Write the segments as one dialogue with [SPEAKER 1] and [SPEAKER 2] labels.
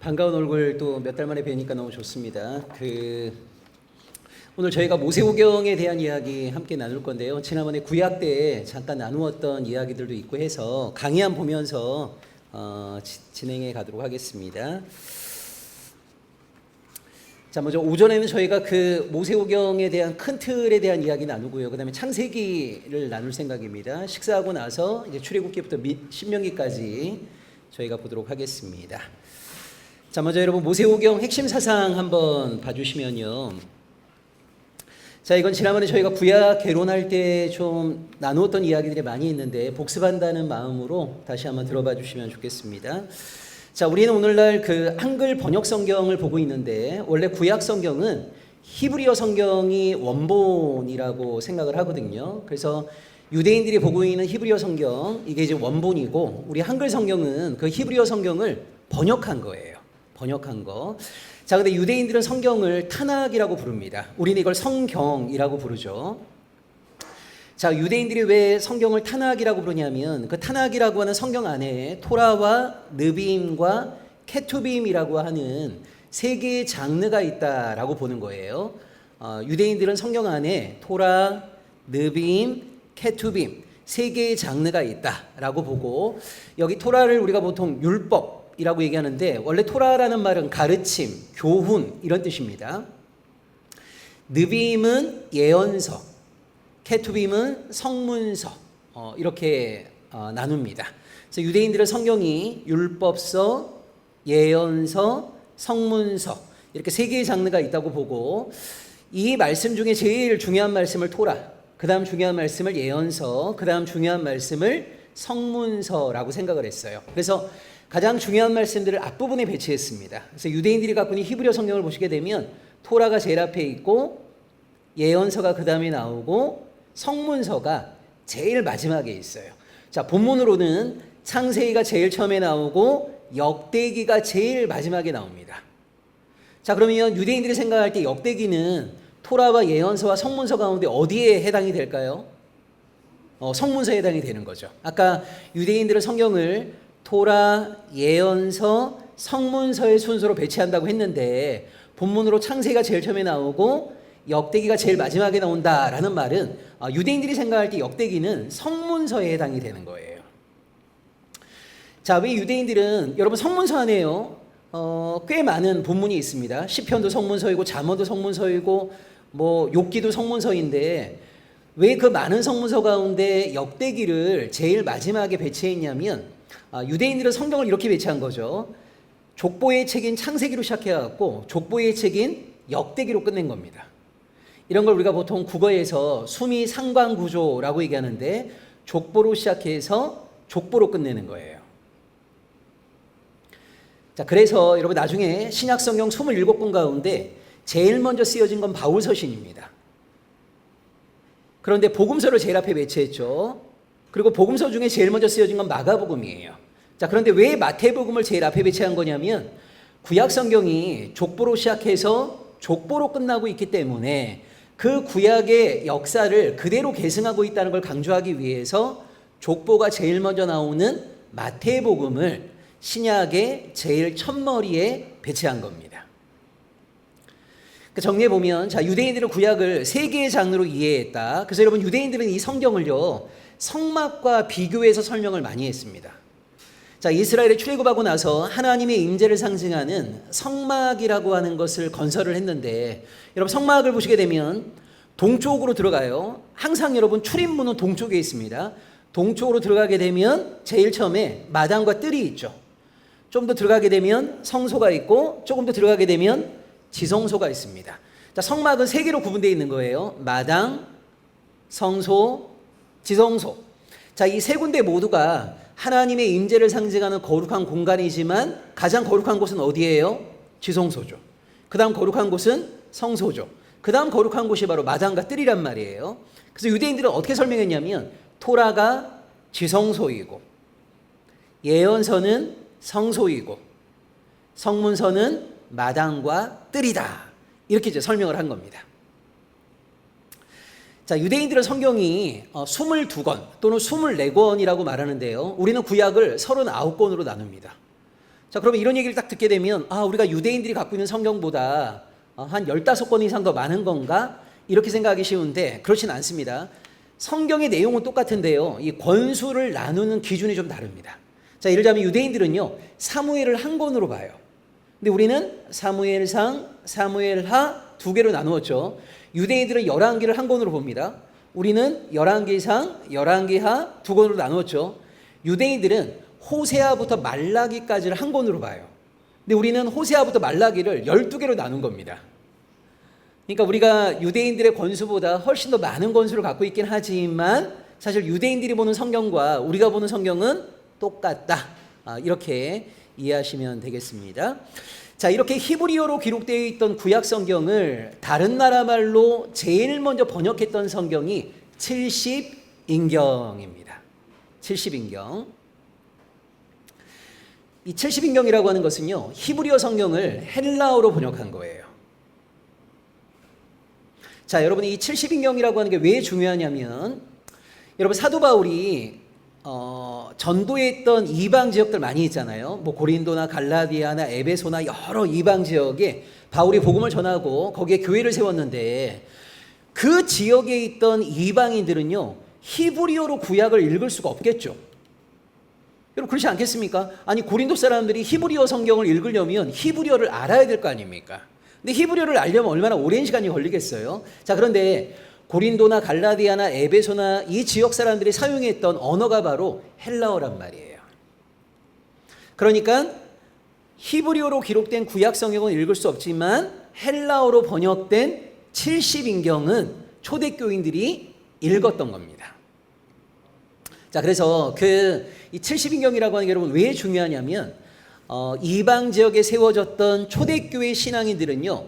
[SPEAKER 1] 반가운 얼굴 또 몇 달 만에 뵈니까 너무 좋습니다. 오늘 저희가 모세오경에 대한 이야기 함께 나눌 건데요. 지난번에 구약 때 잠깐 나누었던 이야기들도 있고 해서 강의안 보면서 진행해 가도록 하겠습니다. 자, 먼저 오전에는 저희가 모세오경에 대한 큰 틀에 대한 이야기 나누고요. 그다음에 창세기를 나눌 생각입니다. 식사하고 나서 이제 출애굽기부터 신명기까지 저희가 보도록 하겠습니다. 자, 먼저 여러분 모세오경 핵심 사상 한번 봐주시면요. 자, 이건 지난번에 저희가 구약 개론할 때 좀 나누었던 이야기들이 많이 있는데 복습한다는 마음으로 다시 한번 들어봐 주시면 좋겠습니다. 자, 우리는 오늘날 한글 번역 성경을 보고 있는데 원래 구약 성경은 히브리어 성경이 원본이라고 생각을 하거든요. 그래서 유대인들이 보고 있는 히브리어 성경 이게 이제 원본이고 우리 한글 성경은 그 히브리어 성경을 번역한 거예요. 번역한 거. 자, 근데 유대인들은 성경을 타낙이라고 부릅니다. 우리는 이걸 성경이라고 부르죠. 자, 유대인들이 왜 성경을 타낙이라고 부르냐면 그 타낙이라고 하는 성경 안에 토라와 느비임과 케투빔이라고 하는 세 개의 장르가 있다라고 보는 거예요. 유대인들은 성경 안에 토라, 느비임, 케투빔 세 개의 장르가 있다라고 보고 여기 토라를 우리가 보통 율법 이라고 얘기하는데 원래 토라라는 말은 가르침, 교훈 이런 뜻입니다. 느비임은 예언서, 케투빔은 성문서 이렇게 나눕니다. 그래서 유대인들은 성경이 율법서, 예언서, 성문서 이렇게 세 개의 장르가 있다고 보고 이 말씀 중에 제일 중요한 말씀을 토라, 그 다음 중요한 말씀을 예언서, 그 다음 중요한 말씀을 성문서라고 생각을 했어요. 그래서 가장 중요한 말씀들을 앞부분에 배치했습니다. 그래서 유대인들이 갖고 있는 히브리어 성경을 보시게 되면 토라가 제일 앞에 있고 예언서가 그 다음에 나오고 성문서가 제일 마지막에 있어요. 자, 본문으로는 창세기가 제일 처음에 나오고 역대기가 제일 마지막에 나옵니다. 자, 그러면 유대인들이 생각할 때 역대기는 토라와 예언서와 성문서 가운데 어디에 해당이 될까요? 성문서에 해당이 되는 거죠. 아까 유대인들은 성경을 토라, 예언서, 성문서의 순서로 배치한다고 했는데 본문으로 창세기가 제일 처음에 나오고 역대기가 제일 마지막에 나온다라는 말은 유대인들이 생각할 때 역대기는 성문서에 해당이 되는 거예요. 자, 왜 유대인들은 여러분 성문서 안에요 꽤 많은 본문이 있습니다. 시편도 성문서이고 잠언도 성문서이고 뭐 욥기도 성문서인데 왜 그 많은 성문서 가운데 역대기를 제일 마지막에 배치했냐면 유대인들은 성경을 이렇게 배치한 거죠. 족보의 책인 창세기로 시작해갖고 족보의 책인 역대기로 끝낸 겁니다. 이런 걸 우리가 보통 국어에서 수미 상관구조라고 얘기하는데 족보로 시작해서 족보로 끝내는 거예요. 자, 그래서 여러분 나중에 신약성경 27권 가운데 제일 먼저 쓰여진 건 바울서신입니다. 그런데 복음서를 제일 앞에 배치했죠. 그리고 복음서 중에 제일 먼저 쓰여진 건 마가복음이에요. 자, 그런데 왜 마태복음을 제일 앞에 배치한 거냐면 구약 성경이 족보로 시작해서 족보로 끝나고 있기 때문에 그 구약의 역사를 그대로 계승하고 있다는 걸 강조하기 위해서 족보가 제일 먼저 나오는 마태복음을 신약의 제일 첫머리에 배치한 겁니다. 정리해 보면 자, 유대인들은 구약을 세 개의 장르로 이해했다. 그래서 여러분 유대인들은 이 성경을요 성막과 비교해서 설명을 많이 했습니다. 자, 이스라엘에 출애굽하고 나서 하나님의 임재를 상징하는 성막이라고 하는 것을 건설을 했는데 여러분 성막을 보시게 되면 동쪽으로 들어가요. 항상 여러분 출입문은 동쪽에 있습니다. 동쪽으로 들어가게 되면 제일 처음에 마당과 뜰이 있죠. 좀 더 들어가게 되면 성소가 있고 조금 더 들어가게 되면 지성소가 있습니다. 자, 성막은 세 개로 구분되어 있는 거예요. 마당, 성소, 지성소. 자, 이 세 군데 모두가 하나님의 임재를 상징하는 거룩한 공간이지만 가장 거룩한 곳은 어디예요? 지성소죠. 그 다음 거룩한 곳은 성소죠. 그 다음 거룩한 곳이 바로 마당과 뜰이란 말이에요. 그래서 유대인들은 어떻게 설명했냐면 토라가 지성소이고 예언서는 성소이고 성문서는 마당과 뜰이다. 이렇게 이제 설명을 한 겁니다. 자, 유대인들은 성경이 22권 또는 24권이라고 말하는데요. 우리는 구약을 39권으로 나눕니다. 자, 그러면 이런 얘기를 딱 듣게 되면 우리가 유대인들이 갖고 있는 성경보다 한 15권 이상 더 많은 건가? 이렇게 생각하기 쉬운데 그렇진 않습니다. 성경의 내용은 똑같은데요. 이 권수를 나누는 기준이 좀 다릅니다. 자, 예를 들자면 유대인들은요. 사무엘을 한 권으로 봐요. 근데 우리는 사무엘상, 사무엘하 두 개로 나누었죠. 유대인들은 열왕기를 한 권으로 봅니다. 우리는 열왕기상, 열왕기하 두 권으로 나누었죠. 유대인들은 호세아부터 말라기까지를 한 권으로 봐요. 근데 우리는 호세아부터 말라기를 12개로 나눈 겁니다. 그러니까 우리가 유대인들의 권수보다 훨씬 더 많은 권수를 갖고 있긴 하지만 사실 유대인들이 보는 성경과 우리가 보는 성경은 똑같다. 이렇게 이해하시면 되겠습니다. 자, 이렇게 히브리어로 기록되어 있던 구약 성경을 다른 나라 말로 제일 먼저 번역했던 성경이 70인경입니다. 70인경. 이 70인경이라고 하는 것은요, 히브리어 성경을 헬라어로 번역한 거예요. 자, 여러분 이 70인경이라고 하는 게 왜 중요하냐면, 여러분 사도 바울이 전도에 있던 이방 지역들 많이 있잖아요. 뭐 고린도나 갈라디아나 에베소나 여러 이방 지역에 바울이 복음을 전하고 거기에 교회를 세웠는데 그 지역에 있던 이방인들은요, 히브리어로 구약을 읽을 수가 없겠죠. 여러분 그렇지 않겠습니까? 아니 고린도 사람들이 히브리어 성경을 읽으려면 히브리어를 알아야 될 거 아닙니까? 근데 히브리어를 알려면 얼마나 오랜 시간이 걸리겠어요? 자, 그런데 고린도나 갈라디아나 에베소나 이 지역 사람들이 사용했던 언어가 바로 헬라어란 말이에요. 그러니까 히브리어로 기록된 구약 성경은 읽을 수 없지만 헬라어로 번역된 70인경은 초대교인들이 읽었던 겁니다. 자, 그래서 이 70인경이라고 하는 게 여러분 왜 중요하냐면 이방 지역에 세워졌던 초대교회 신앙인들은요,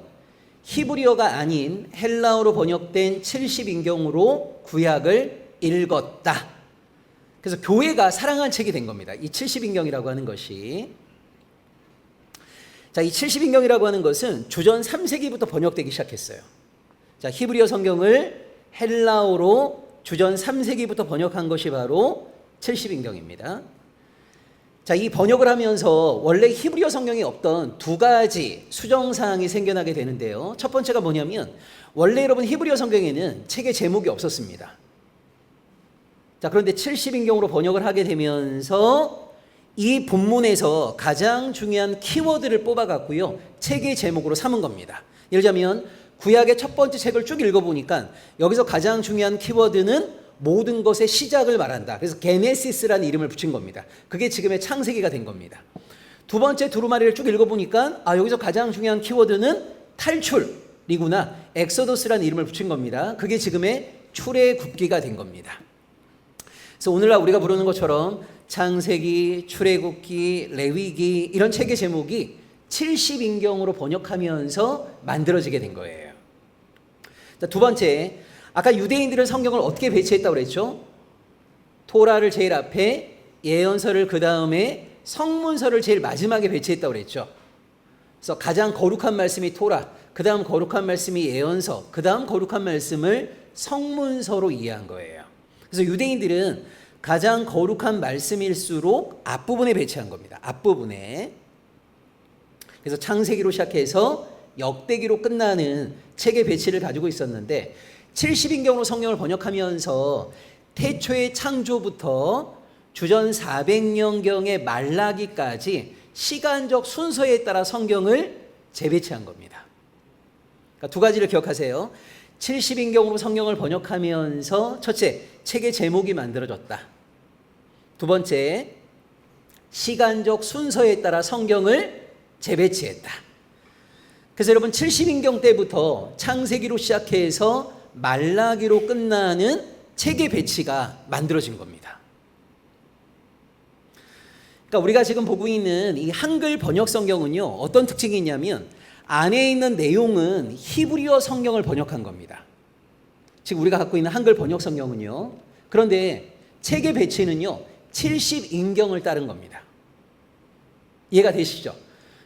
[SPEAKER 1] 히브리어가 아닌 헬라어로 번역된 70인경으로 구약을 읽었다. 그래서 교회가 사랑한 책이 된 겁니다. 이 70인경이라고 하는 것이. 자, 이 70인경이라고 하는 것은 주전 3세기부터 번역되기 시작했어요. 자, 히브리어 성경을 헬라어로 주전 3세기부터 번역한 것이 바로 70인경입니다. 자, 이 번역을 하면서 원래 히브리어 성경에 없던 두 가지 수정사항이 생겨나게 되는데요. 첫 번째가 뭐냐면 원래 여러분 히브리어 성경에는 책의 제목이 없었습니다. 자, 그런데 70인경으로 번역을 하게 되면서 이 본문에서 가장 중요한 키워드를 뽑아갖고요, 책의 제목으로 삼은 겁니다. 예를 들자면 구약의 첫 번째 책을 쭉 읽어보니까 여기서 가장 중요한 키워드는 모든 것의 시작을 말한다. 그래서 게네시스라는 이름을 붙인 겁니다. 그게 지금의 창세기가 된 겁니다. 두 번째 두루마리를 쭉 읽어보니까 여기서 가장 중요한 키워드는 탈출이구나. 엑소더스라는 이름을 붙인 겁니다. 그게 지금의 출애굽기가 된 겁니다. 그래서 오늘날 우리가 부르는 것처럼 창세기, 출애굽기, 레위기 이런 책의 제목이 70인경으로 번역하면서 만들어지게 된 거예요. 자, 두 번째, 아까 유대인들은 성경을 어떻게 배치했다고 그랬죠? 토라를 제일 앞에, 예언서를 그 다음에, 성문서를 제일 마지막에 배치했다고 그랬죠. 그래서 가장 거룩한 말씀이 토라, 그 다음 거룩한 말씀이 예언서, 그 다음 거룩한 말씀을 성문서로 이해한 거예요. 그래서 유대인들은 가장 거룩한 말씀일수록 앞부분에 배치한 겁니다. 앞부분에. 그래서 창세기로 시작해서 역대기로 끝나는 책의 배치를 가지고 있었는데 70인경으로 성경을 번역하면서 태초의 창조부터 주전 400년경의 말라기까지 시간적 순서에 따라 성경을 재배치한 겁니다. 그러니까 두 가지를 기억하세요. 70인경으로 성경을 번역하면서 첫째, 책의 제목이 만들어졌다. 두 번째, 시간적 순서에 따라 성경을 재배치했다. 그래서 여러분 70인경 때부터 창세기로 시작해서 말라기로 끝나는 책의 배치가 만들어진 겁니다. 그러니까 우리가 지금 보고 있는 이 한글 번역 성경은요, 어떤 특징이 있냐면 안에 있는 내용은 히브리어 성경을 번역한 겁니다. 지금 우리가 갖고 있는 한글 번역 성경은요. 그런데 책의 배치는요, 70인경을 따른 겁니다. 이해가 되시죠?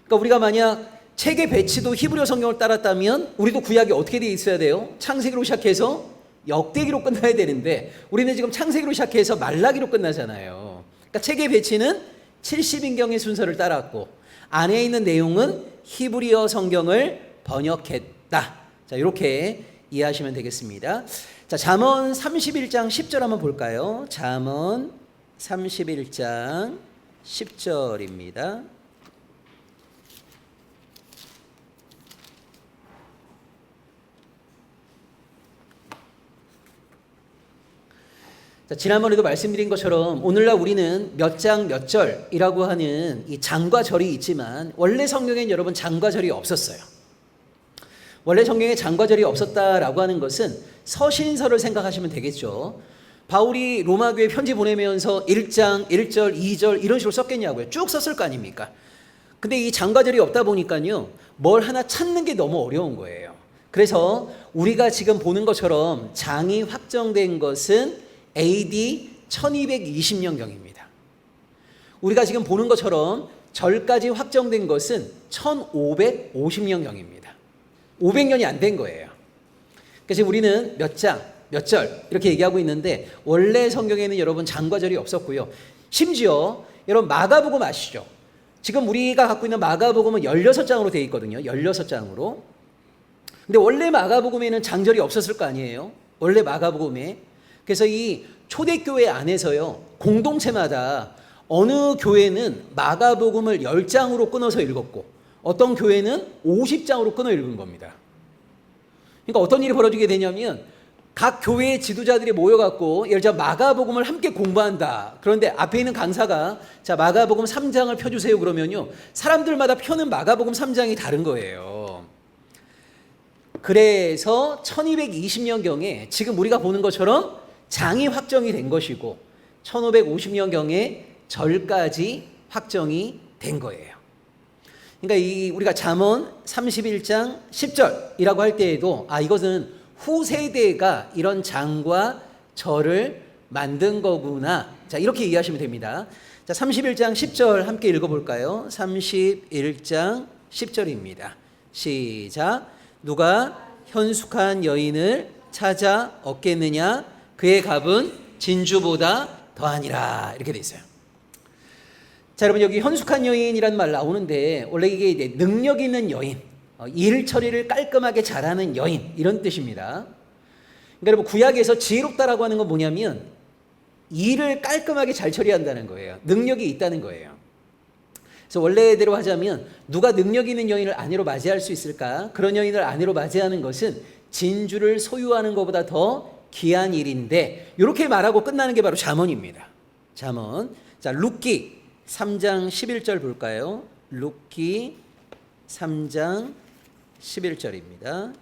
[SPEAKER 1] 그러니까 우리가 만약 책의 배치도 히브리어 성경을 따랐다면 우리도 구약이 어떻게 되어 있어야 돼요? 창세기로 시작해서 역대기로 끝나야 되는데 우리는 지금 창세기로 시작해서 말라기로 끝나잖아요. 그러니까 책의 배치는 70인경의 순서를 따랐고 안에 있는 내용은 히브리어 성경을 번역했다. 자, 이렇게 이해하시면 되겠습니다. 자, 잠언 31장 10절 한번 볼까요? 잠언 31장 10절입니다. 자, 지난번에도 말씀드린 것처럼 오늘날 우리는 몇 장 몇 절이라고 하는 이 장과 절이 있지만 원래 성경에는 여러분 장과 절이 없었어요. 원래 성경에 장과 절이 없었다라고 하는 것은 서신서를 생각하시면 되겠죠. 바울이 로마교회 편지 보내면서 1장, 1절, 2절 이런 식으로 썼겠냐고요. 쭉 썼을 거 아닙니까? 근데 이 장과 절이 없다 보니까요. 뭘 하나 찾는 게 너무 어려운 거예요. 그래서 우리가 지금 보는 것처럼 장이 확정된 것은 AD 1220년경입니다. 우리가 지금 보는 것처럼 절까지 확정된 것은 1550년경입니다. 500년이 안 된 거예요. 그래서 우리는 몇 장, 몇 절 이렇게 얘기하고 있는데 원래 성경에는 여러분 장과 절이 없었고요. 심지어 여러분 마가복음 아시죠? 지금 우리가 갖고 있는 마가복음은 16장으로 되어 있거든요. 16장으로. 근데 원래 마가복음에는 장절이 없었을 거 아니에요? 원래 마가복음에. 그래서 이 초대교회 안에서요. 공동체마다 어느 교회는 마가복음을 10장으로 끊어서 읽었고 어떤 교회는 50장으로 끊어 읽은 겁니다. 그러니까 어떤 일이 벌어지게 되냐면 각 교회의 지도자들이 모여갖고 예를 들어 마가복음을 함께 공부한다. 그런데 앞에 있는 강사가 자 마가복음 3장을 펴주세요 그러면요. 사람들마다 펴는 마가복음 3장이 다른 거예요. 그래서 1220년경에 지금 우리가 보는 것처럼 장이 확정이 된 것이고 1550년경에 절까지 확정이 된 거예요. 그러니까 우리가 잠언 31장 10절이라고 할 때에도 이것은 후세대가 이런 장과 절을 만든 거구나. 자, 이렇게 이해하시면 됩니다. 자, 31장 10절 함께 읽어볼까요? 31장 10절입니다. 시작. 누가 현숙한 여인을 찾아 얻겠느냐? 그의 값은 진주보다 더하니라. 이렇게 돼 있어요. 자, 여러분 여기 현숙한 여인이라는 말 나오는데 원래 이게 능력 있는 여인, 일 처리를 깔끔하게 잘하는 여인 이런 뜻입니다. 그러니까 여러분 구약에서 지혜롭다라고 하는 건 뭐냐면 일을 깔끔하게 잘 처리한다는 거예요. 능력이 있다는 거예요. 그래서 원래대로 하자면 누가 능력 있는 여인을 아내로 맞이할 수 있을까? 그런 여인을 아내로 맞이하는 것은 진주를 소유하는 것보다 더 귀한 일인데 이렇게 말하고 끝나는 게 바로 잠언입니다. 잠언. 자, 룻기 3장 11절 볼까요? 룻기 3장 11절입니다.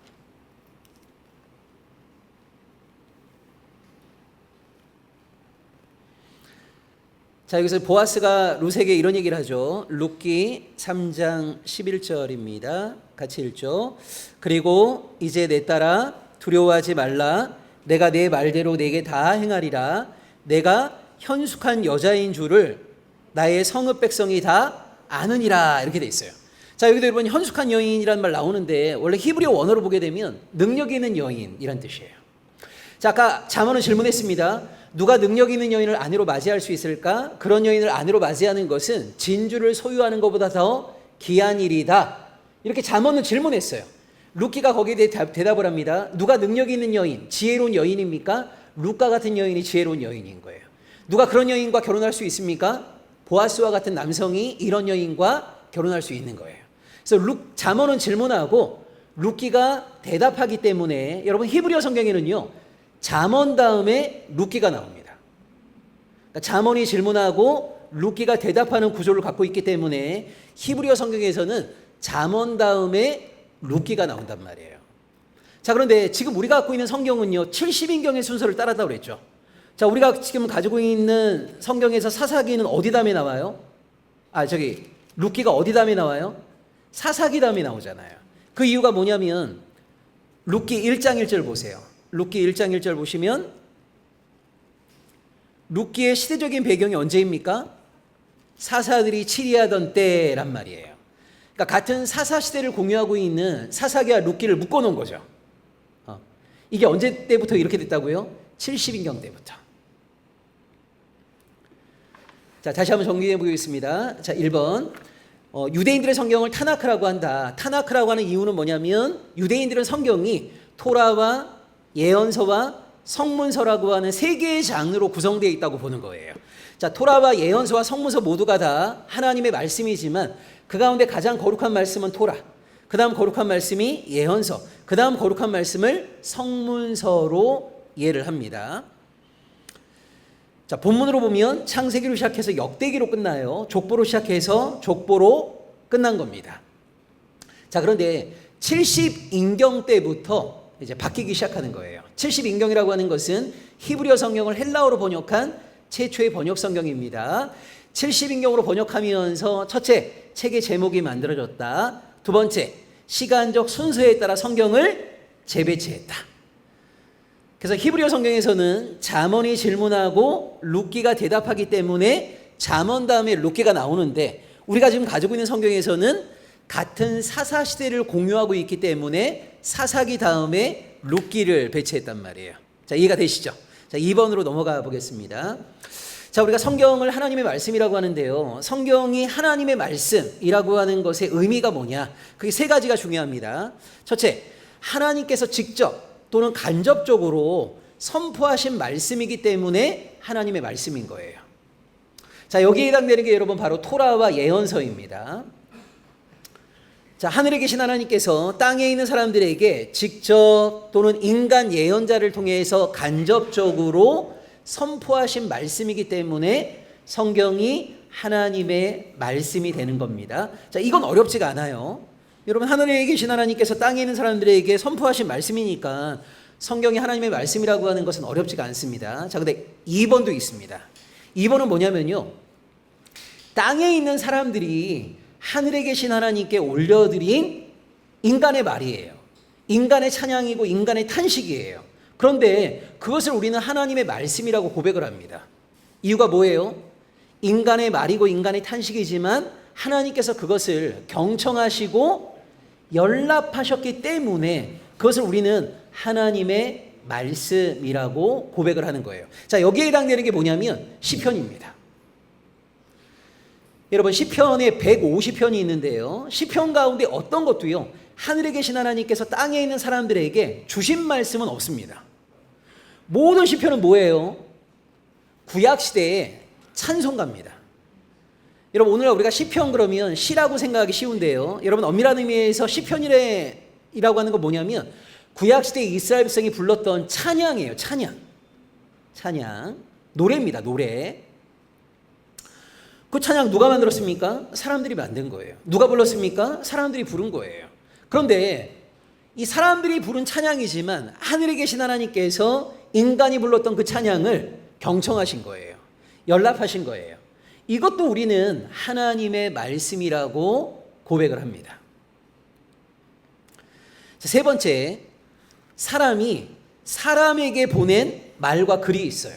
[SPEAKER 1] 자, 여기서 보아스가 룻에게 이런 얘기를 하죠. 룻기 3장 11절입니다. 같이 읽죠. 그리고 이제 내 딸아 두려워하지 말라. 내가 내 말대로 내게 다 행하리라. 내가 현숙한 여자인 줄을 나의 성읍 백성이 다 아느니라. 이렇게 돼 있어요. 자, 여기도 여러분 현숙한 여인이라는 말 나오는데 원래 히브리어 원어로 보게 되면 능력 있는 여인이란 뜻이에요. 자, 아까 잠언은 질문했습니다. 누가 능력 있는 여인을 아내로 맞이할 수 있을까? 그런 여인을 아내로 맞이하는 것은 진주를 소유하는 것보다 더 귀한 일이다. 이렇게 잠언은 질문했어요. 룻기가 거기에 대해 대답을 합니다. 누가 능력 있는 여인, 지혜로운 여인입니까? 룻과 같은 여인이 지혜로운 여인인 거예요. 누가 그런 여인과 결혼할 수 있습니까? 보아스와 같은 남성이 이런 여인과 결혼할 수 있는 거예요. 그래서 잠언은 질문하고 룻기가 대답하기 때문에 여러분 히브리어 성경에는요. 잠언 다음에 룻기가 나옵니다. 그러니까 잠언이 질문하고 룻기가 대답하는 구조를 갖고 있기 때문에 히브리어 성경에서는 잠언 다음에 룻기가 나온단 말이에요. 자, 그런데 지금 우리가 갖고 있는 성경은요 70인경의 순서를 따랐다고 그랬죠. 자, 우리가 지금 가지고 있는 성경에서 사사기는 어디 다음에 나와요? 룻기가 어디 다음에 나와요? 사사기 다음에 나오잖아요. 그 이유가 뭐냐면 룻기 1장 1절 보세요. 룻기 1장 1절 보시면 룻기의 시대적인 배경이 언제입니까? 사사들이 치리하던 때란 말이에요. 그러니까 같은 사사 시대를 공유하고 있는 사사기와 룻기를 묶어놓은 거죠. 이게 언제 때부터 이렇게 됐다고요? 70인경 때부터. 자, 다시 한번 정리해 보겠습니다. 자, 1번 유대인들의 성경을 타나크라고 한다. 타나크라고 하는 이유는 뭐냐면 유대인들은 성경이 토라와 예언서와 성문서라고 하는 세 개의 장르로 구성되어 있다고 보는 거예요. 자, 토라와 예언서와 성문서 모두가 다 하나님의 말씀이지만 그 가운데 가장 거룩한 말씀은 토라, 그 다음 거룩한 말씀이 예언서, 그 다음 거룩한 말씀을 성문서로 이해를 합니다. 자, 본문으로 보면 창세기로 시작해서 역대기로 끝나요. 족보로 시작해서 족보로 끝난 겁니다. 자, 그런데 70인경 때부터 이제 바뀌기 시작하는 거예요. 70인경이라고 하는 것은 히브리어 성경을 헬라어로 번역한 최초의 번역 성경입니다. 70인경으로 번역하면서 첫째, 책의 제목이 만들어졌다. 두 번째, 시간적 순서에 따라 성경을 재배치했다. 그래서 히브리어 성경에서는 잠언이 질문하고 룻기가 대답하기 때문에 잠언 다음에 룻기가 나오는데 우리가 지금 가지고 있는 성경에서는 같은 사사 시대를 공유하고 있기 때문에 사사기 다음에 룻기를 배치했단 말이에요. 자, 이해가 되시죠? 자, 2번으로 넘어가 보겠습니다. 자, 우리가 성경을 하나님의 말씀이라고 하는데요. 성경이 하나님의 말씀이라고 하는 것의 의미가 뭐냐? 그게 세 가지가 중요합니다. 첫째, 하나님께서 직접 또는 간접적으로 선포하신 말씀이기 때문에 하나님의 말씀인 거예요. 자, 여기에 해당되는 게 여러분 바로 토라와 예언서입니다. 자, 하늘에 계신 하나님께서 땅에 있는 사람들에게 직접 또는 인간 예언자를 통해서 간접적으로 선포하신 말씀이기 때문에 성경이 하나님의 말씀이 되는 겁니다. 자, 이건 어렵지가 않아요. 여러분, 하늘에 계신 하나님께서 땅에 있는 사람들에게 선포하신 말씀이니까 성경이 하나님의 말씀이라고 하는 것은 어렵지가 않습니다. 자, 근데 2번도 있습니다. 2번은 뭐냐면요. 땅에 있는 사람들이 하늘에 계신 하나님께 올려드린 인간의 말이에요. 인간의 찬양이고 인간의 탄식이에요. 그런데 그것을 우리는 하나님의 말씀이라고 고백을 합니다. 이유가 뭐예요? 인간의 말이고 인간의 탄식이지만 하나님께서 그것을 경청하시고 연락하셨기 때문에 그것을 우리는 하나님의 말씀이라고 고백을 하는 거예요. 자, 여기에 해당되는 게 뭐냐면 시편입니다. 여러분, 시편에 150편이 있는데요. 시편 가운데 어떤 것도요, 하늘에 계신 하나님께서 땅에 있는 사람들에게 주신 말씀은 없습니다. 모든 시편은 뭐예요? 구약시대의 찬송가입니다. 여러분, 오늘 우리가 시편 그러면 시라고 생각하기 쉬운데요. 여러분, 엄밀한 의미에서 시편이라고 하는 건 뭐냐면 구약시대 이스라엘 백성이 불렀던 찬양이에요. 찬양. 노래입니다. 노래. 그 찬양 누가 만들었습니까? 사람들이 만든 거예요. 누가 불렀습니까? 사람들이 부른 거예요. 그런데 이 사람들이 부른 찬양이지만 하늘에 계신 하나님께서 인간이 불렀던 그 찬양을 경청하신 거예요. 연락하신 거예요. 이것도 우리는 하나님의 말씀이라고 고백을 합니다. 세 번째, 사람이 사람에게 보낸 말과 글이 있어요.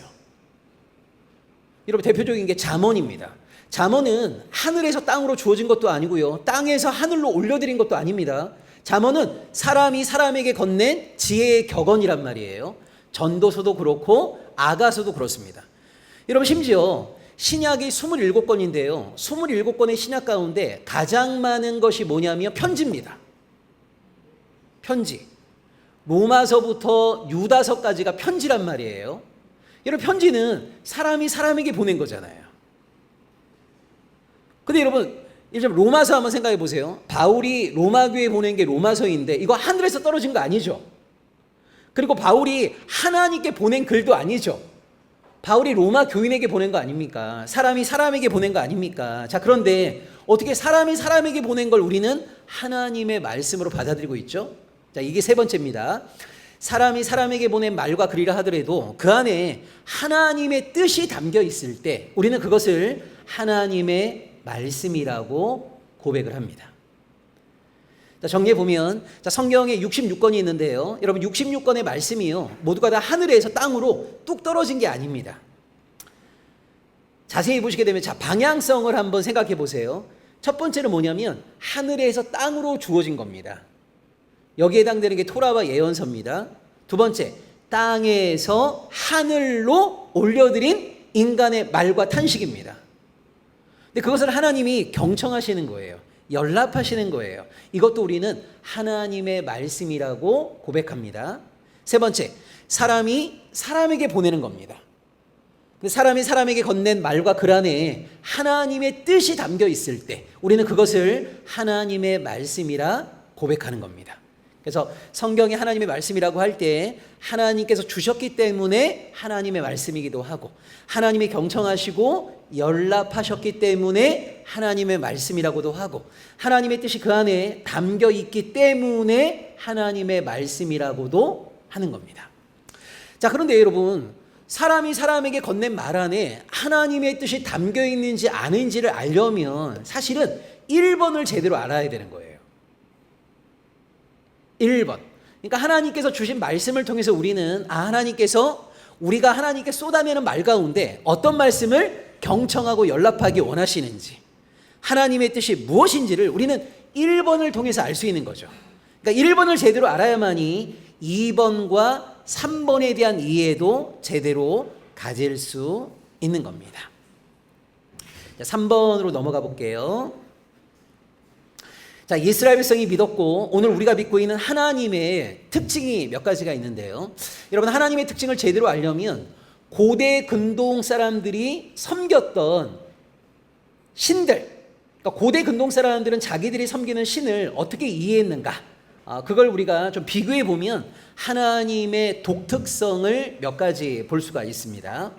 [SPEAKER 1] 여러분, 대표적인 게 잠언입니다. 잠언은 하늘에서 땅으로 주어진 것도 아니고요, 땅에서 하늘로 올려드린 것도 아닙니다. 잠언은 사람이 사람에게 건넨 지혜의 격언이란 말이에요. 전도서도 그렇고 아가서도 그렇습니다. 여러분, 심지어 신약이 27권인데요. 27권의 신약 가운데 가장 많은 것이 뭐냐면 편지입니다. 편지. 로마서부터 유다서까지가 편지란 말이에요. 여러분, 편지는 사람이 사람에게 보낸 거잖아요. 근데 여러분, 예를 로마서 한번 생각해 보세요. 바울이 로마 교회에 보낸 게 로마서인데 이거 하늘에서 떨어진 거 아니죠. 그리고 바울이 하나님께 보낸 글도 아니죠. 바울이 로마 교인에게 보낸 거 아닙니까? 사람이 사람에게 보낸 거 아닙니까? 자, 그런데 어떻게 사람이 사람에게 보낸 걸 우리는 하나님의 말씀으로 받아들이고 있죠? 자, 이게 세 번째입니다. 사람이 사람에게 보낸 말과 글이라 하더라도 그 안에 하나님의 뜻이 담겨 있을 때 우리는 그것을 하나님의 말씀이라고 고백을 합니다. 자, 정리해 보면, 자, 성경에 66권이 있는데요. 여러분, 66권의 말씀이요, 모두가 다 하늘에서 땅으로 뚝 떨어진 게 아닙니다. 자세히 보시게 되면, 자, 방향성을 한번 생각해 보세요. 첫 번째는 뭐냐면 하늘에서 땅으로 주어진 겁니다. 여기에 해당되는 게 토라와 예언서입니다. 두 번째, 땅에서 하늘로 올려드린 인간의 말과 탄식입니다. 근데 그것을 하나님이 경청하시는 거예요. 연락하시는 거예요. 이것도 우리는 하나님의 말씀이라고 고백합니다. 세 번째, 사람이 사람에게 보내는 겁니다. 사람이 사람에게 건넨 말과 글 안에 하나님의 뜻이 담겨 있을 때 우리는 그것을 하나님의 말씀이라 고백하는 겁니다. 그래서 성경이 하나님의 말씀이라고 할 때 하나님께서 주셨기 때문에 하나님의 말씀이기도 하고 하나님이 경청하시고 연락하셨기 때문에 하나님의 말씀이라고도 하고 하나님의 뜻이 그 안에 담겨 있기 때문에 하나님의 말씀이라고도 하는 겁니다. 자, 그런데 여러분, 사람이 사람에게 건넨 말 안에 하나님의 뜻이 담겨 있는지 아닌지를 알려면 사실은 1번을 제대로 알아야 되는 거예요. 1번. 그러니까 하나님께서 주신 말씀을 통해서 우리는 하나님께서 우리가 하나님께 쏟아내는 말 가운데 어떤 말씀을 경청하고 연락하기 원하시는지 하나님의 뜻이 무엇인지를 우리는 1번을 통해서 알 수 있는 거죠. 그러니까 1번을 제대로 알아야만이 2번과 3번에 대한 이해도 제대로 가질 수 있는 겁니다. 자, 3번으로 넘어가 볼게요. 자, 이스라엘 백성이 믿었고 오늘 우리가 믿고 있는 하나님의 특징이 몇 가지가 있는데요. 여러분, 하나님의 특징을 제대로 알려면 고대 근동 사람들이 섬겼던 신들, 그러니까 고대 근동 사람들은 자기들이 섬기는 신을 어떻게 이해했는가, 그걸 우리가 좀 비교해 보면 하나님의 독특성을 몇 가지 볼 수가 있습니다.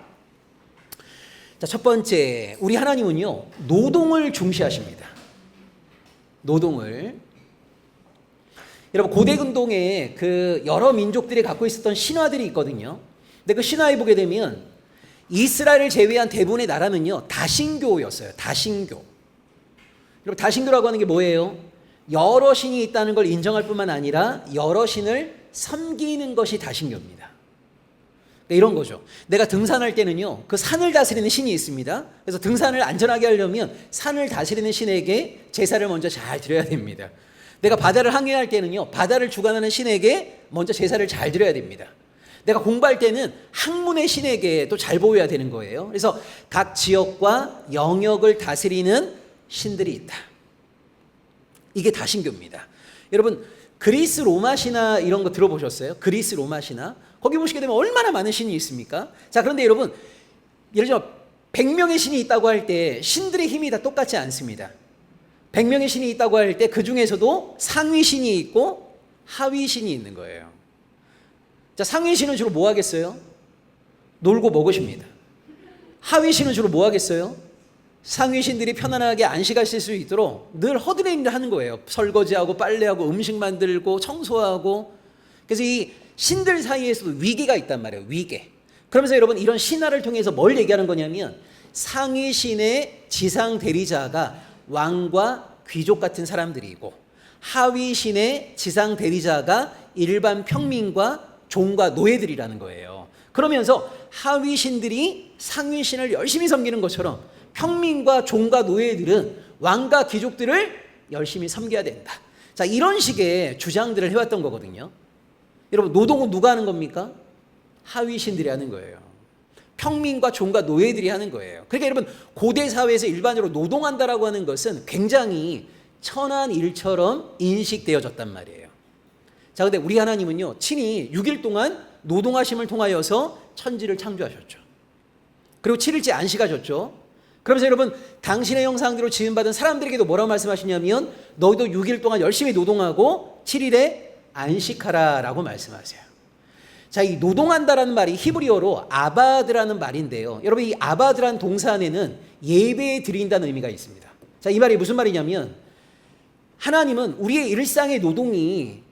[SPEAKER 1] 자, 첫 번째, 우리 하나님은요, 노동을 중시하십니다. 노동을. 여러분, 고대 근동에 그 여러 민족들이 갖고 있었던 신화들이 있거든요. 근데 그 신화에 보게 되면 이스라엘을 제외한 대부분의 나라는요, 다신교였어요. 다신교. 여러분, 다신교라고 하는 게 뭐예요? 여러 신이 있다는 걸 인정할 뿐만 아니라 여러 신을 섬기는 것이 다신교입니다. 그러니까 이런 거죠. 내가 등산할 때는요, 그 산을 다스리는 신이 있습니다. 그래서 등산을 안전하게 하려면 산을 다스리는 신에게 제사를 먼저 잘 드려야 됩니다. 내가 바다를 항해할 때는요, 바다를 주관하는 신에게 먼저 제사를 잘 드려야 됩니다. 내가 공부할 때는 학문의 신에게 또 잘 보여야 되는 거예요. 그래서 각 지역과 영역을 다스리는 신들이 있다. 이게 다신교입니다. 여러분, 그리스 로마 신화 이런 거 들어보셨어요? 그리스 로마 신화? 거기 보시게 되면 얼마나 많은 신이 있습니까? 자, 그런데 여러분, 예를 들어 100명의 신이 있다고 할 때 신들의 힘이 다 똑같지 않습니다. 100명의 신이 있다고 할 때 그 중에서도 상위 신이 있고 하위 신이 있는 거예요. 자, 상위 신은 주로 뭐 하겠어요? 놀고 먹으십니다. 하위 신은 주로 뭐 하겠어요? 상위 신들이 편안하게 안식하실 수 있도록 늘 허드렛 일을 하는 거예요. 설거지하고 빨래하고 음식 만들고 청소하고. 그래서 이 신들 사이에서도 위계가 있단 말이에요. 위계. 그러면서 여러분, 이런 신화를 통해서 뭘 얘기하는 거냐면 상위 신의 지상 대리자가 왕과 귀족 같은 사람들이고 하위 신의 지상 대리자가 일반 평민과 종과 노예들이라는 거예요. 그러면서 하위 신들이 상위 신을 열심히 섬기는 것처럼 평민과 종과 노예들은 왕과 귀족들을 열심히 섬겨야 된다. 자, 이런 식의 주장들을 해왔던 거거든요. 여러분, 노동은 누가 하는 겁니까? 하위 신들이 하는 거예요. 평민과 종과 노예들이 하는 거예요. 그러니까 여러분, 고대 사회에서 일반적으로 노동한다라고 하는 것은 굉장히 천한 일처럼 인식되어졌단 말이에요. 자, 근데 우리 하나님은요, 친히 6일 동안 노동하심을 통하여서 천지를 창조하셨죠. 그리고 7일째 안식하셨죠. 그러면서 여러분, 당신의 형상대로 지음받은 사람들에게도 뭐라고 말씀하시냐면 너희도 6일 동안 열심히 노동하고 7일에 안식하라 라고 말씀하세요. 자, 이 노동한다라는 말이 히브리어로 아바드라는 말인데요. 여러분, 이 아바드라는 동사 안에는 예배 드린다는 의미가 있습니다. 자, 이 말이 무슨 말이냐면 하나님은 우리의 일상의 노동이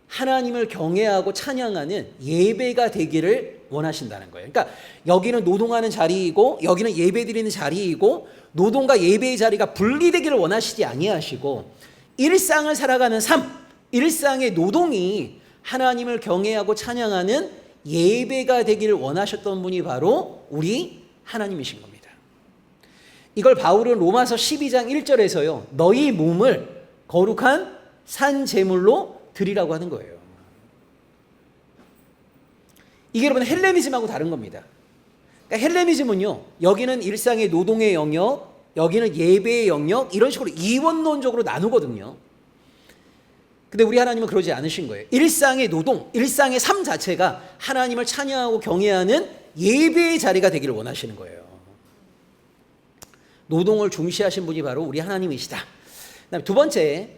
[SPEAKER 1] 하나님을 경외하고 찬양하는 예배가 되기를 원하신다는 거예요. 그러니까 여기는 노동하는 자리이고 여기는 예배 드리는 자리이고 노동과 예배의 자리가 분리되기를 원하시지 아니하시고 일상을 살아가는 삶, 일상의 노동이 하나님을 경외하고 찬양하는 예배가 되기를 원하셨던 분이 바로 우리 하나님이신 겁니다. 이걸 바울은 로마서 12장 1절에서요. 너희 몸을 거룩한 산 제물로 드리라고 하는 거예요. 이게 여러분 헬레니즘하고 다른 겁니다. 그러니까 헬레니즘은요, 여기는 일상의 노동의 영역, 여기는 예배의 영역, 이런 식으로 이원론적으로 나누거든요. 근데 우리 하나님은 그러지 않으신 거예요. 일상의 노동, 일상의 삶 자체가 하나님을 찬양하고 경외하는 예배의 자리가 되기를 원하시는 거예요. 노동을 중시하신 분이 바로 우리 하나님이시다. 그다음에 두 번째,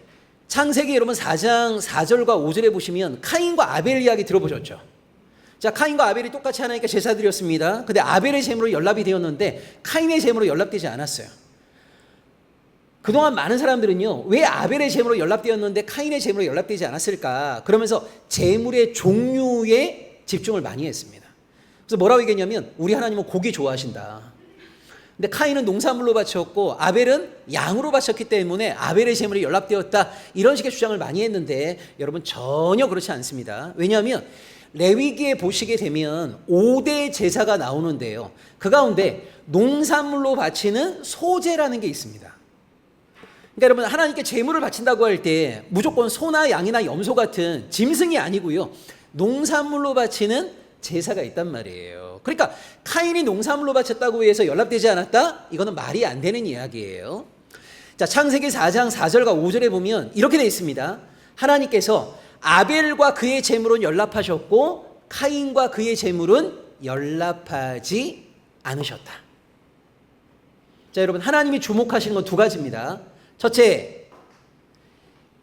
[SPEAKER 1] 창세기 여러분 4장 4절과 5절에 보시면 카인과 아벨 이야기 들어보셨죠? 자, 카인과 아벨이 똑같이 하나님께 제사 드렸습니다. 근데 아벨의 제물로 연락이 되었는데 카인의 제물로 연락되지 않았어요. 그동안 많은 사람들은요, 왜 아벨의 제물로 연락되었는데 카인의 제물로 연락되지 않았을까? 그러면서 제물의 종류에 집중을 많이 했습니다. 그래서 뭐라고 얘기했냐면, 우리 하나님은 고기 좋아하신다. 근데 카인은 농산물로 바쳤고 아벨은 양으로 바쳤기 때문에 아벨의 제물이 연락되었다. 이런 식의 주장을 많이 했는데 여러분 전혀 그렇지 않습니다. 왜냐하면 레위기에 보시게 되면 5대 제사가 나오는데요. 그 가운데 농산물로 바치는 소제라는 게 있습니다. 그러니까 여러분 하나님께 제물을 바친다고 할 때 무조건 소나 양이나 염소 같은 짐승이 아니고요. 농산물로 바치는 제사가 있단 말이에요. 그러니까 카인이 농산물로 바쳤다고 해서 연락되지 않았다? 이거는 말이 안 되는 이야기예요. 자, 창세기 4장 4절과 5절에 보면 이렇게 되어 있습니다. 하나님께서 아벨과 그의 제물은 연락하셨고 카인과 그의 제물은 연락하지 않으셨다. 자, 여러분 하나님이 주목하시는 건 두 가지입니다. 첫째,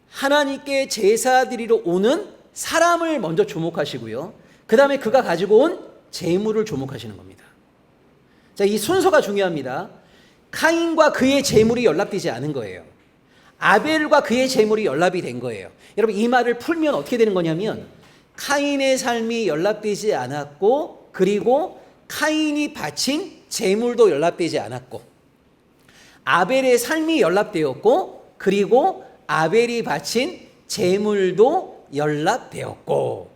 [SPEAKER 1] 하나님께 제사 드리러 오는 사람을 먼저 주목하시고요. 그 다음에 그가 가지고 온 제물을 주목하시는 겁니다. 자, 이 순서가 중요합니다. 카인과 그의 제물이 연락되지 않은 거예요. 아벨과 그의 제물이 연락이 된 거예요. 여러분 이 말을 풀면 어떻게 되는 거냐면, 카인의 삶이 연락되지 않았고, 그리고 카인이 바친 제물도 연락되지 않았고, 아벨의 삶이 연락되었고, 그리고 아벨이 바친 제물도 연락되었고.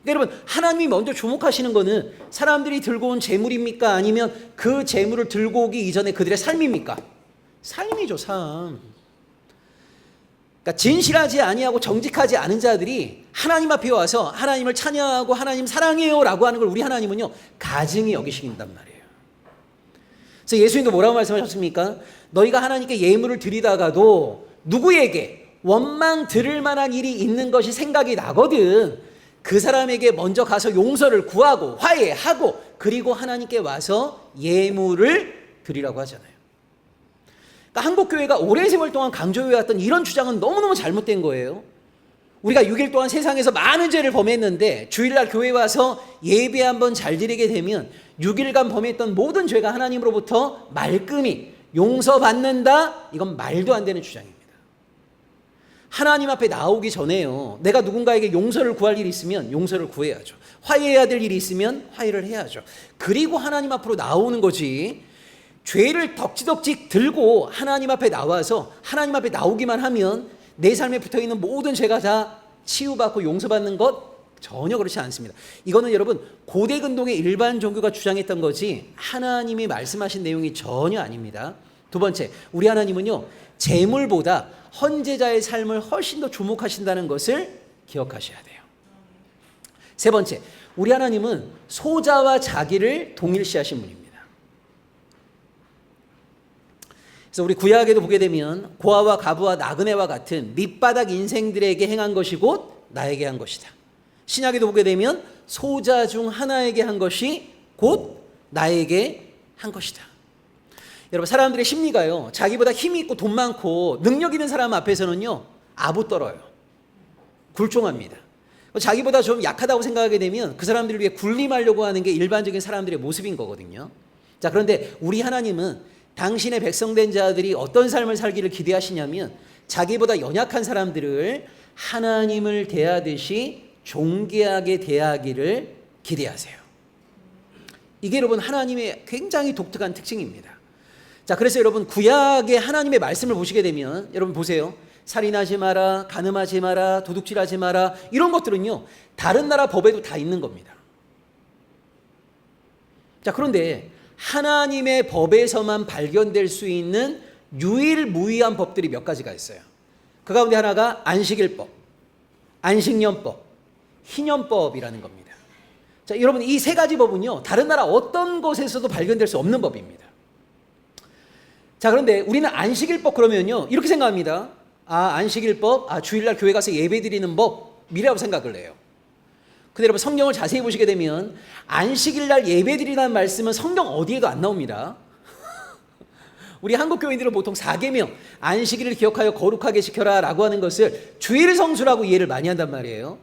[SPEAKER 1] 그러니까 여러분 하나님이 먼저 주목하시는 거는 사람들이 들고 온 제물입니까? 아니면 그 제물을 들고 오기 이전에 그들의 삶입니까? 삶이죠, 삶. 그러니까 진실하지 아니하고 정직하지 않은 자들이 하나님 앞에 와서 하나님을 찬양하고 하나님 사랑해요 라고 하는 걸 우리 하나님은요 가증히 여기신단 말이에요. 그래서 예수님도 뭐라고 말씀하셨습니까? 너희가 하나님께 예물을 드리다가도 누구에게 원망 들을 만한 일이 있는 것이 생각이 나거든 그 사람에게 먼저 가서 용서를 구하고 화해하고 그리고 하나님께 와서 예물을 드리라고 하잖아요. 그러니까 한국교회가 오랜 세월 동안 강조해왔던 이런 주장은 너무너무 잘못된 거예요. 우리가 6일 동안 세상에서 많은 죄를 범했는데 주일날 교회 와서 예배 한번 잘 드리게 되면 6일간 범했던 모든 죄가 하나님으로부터 말끔히 용서받는다? 이건 말도 안 되는 주장입니다. 하나님 앞에 나오기 전에요, 내가 누군가에게 용서를 구할 일이 있으면 용서를 구해야죠. 화해해야 될 일이 있으면 화해를 해야죠. 그리고 하나님 앞으로 나오는 거지, 죄를 덕지덕지 들고 하나님 앞에 나와서 하나님 앞에 나오기만 하면 내 삶에 붙어있는 모든 죄가 다 치유받고 용서받는 것 전혀 그렇지 않습니다. 이거는 여러분 고대 근동의 일반 종교가 주장했던 거지 하나님이 말씀하신 내용이 전혀 아닙니다. 두 번째, 우리 하나님은요 재물보다 헌제자의 삶을 훨씬 더 주목하신다는 것을 기억하셔야 돼요. 세 번째, 우리 하나님은 소자와 자기를 동일시하신 분입니다. 그래서 우리 구약에도 보게 되면 고아와 가부와 나그네와 같은 밑바닥 인생들에게 행한 것이 곧 나에게 한 것이다. 신약에도 보게 되면 소자 중 하나에게 한 것이 곧 나에게 한 것이다. 여러분 사람들의 심리가요, 자기보다 힘이 있고 돈 많고 능력 있는 사람 앞에서는요 아부 떨어요. 굴종합니다. 자기보다 좀 약하다고 생각하게 되면 그 사람들을 위해 군림하려고 하는 게 일반적인 사람들의 모습인 거거든요. 자, 그런데 우리 하나님은 당신의 백성된 자들이 어떤 삶을 살기를 기대하시냐면 자기보다 연약한 사람들을 하나님을 대하듯이 존귀하게 대하기를 기대하세요. 이게 여러분 하나님의 굉장히 독특한 특징입니다. 자, 그래서 여러분 구약의 하나님의 말씀을 보시게 되면 여러분 보세요. 살인하지 마라, 간음하지 마라, 도둑질하지 마라, 이런 것들은요 다른 나라 법에도 다 있는 겁니다. 자, 그런데 하나님의 법에서만 발견될 수 있는 유일무이한 법들이 몇 가지가 있어요. 그 가운데 하나가 안식일법, 안식년법, 희년법이라는 겁니다. 자, 여러분 이 세 가지 법은요 다른 나라 어떤 곳에서도 발견될 수 없는 법입니다. 자, 그런데 우리는 안식일법 그러면요, 이렇게 생각합니다. 안식일법, 주일날 교회 가서 예배 드리는 법이라고 생각을 해요. 근데 여러분, 성경을 자세히 보시게 되면 안식일날 예배 드리라는 말씀은 성경 어디에도 안 나옵니다. 우리 한국 교인들은 보통 4계명, 안식일을 기억하여 거룩하게 지켜라 라고 하는 것을 주일 성수라고 이해를 많이 한단 말이에요.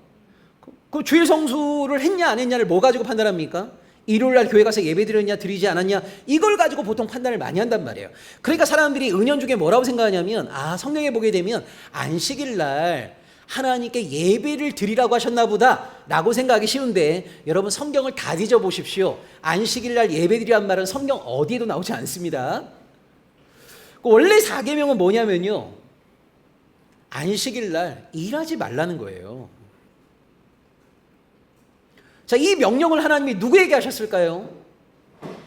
[SPEAKER 1] 그 주일 성수를 했냐 안 했냐를 뭐 가지고 판단합니까? 일요일날 교회 가서 예배 드렸냐 드리지 않았냐, 이걸 가지고 보통 판단을 많이 한단 말이에요. 그러니까 사람들이 은연중에 뭐라고 생각하냐면, 성경에 보게 되면 안식일날 하나님께 예배를 드리라고 하셨나 보다 라고 생각하기 쉬운데, 여러분 성경을 다 뒤져보십시오. 안식일날 예배 드리란 말은 성경 어디에도 나오지 않습니다. 원래 4계명은 뭐냐면요, 안식일날 일하지 말라는 거예요. 자, 이 명령을 하나님이 누구에게 하셨을까요?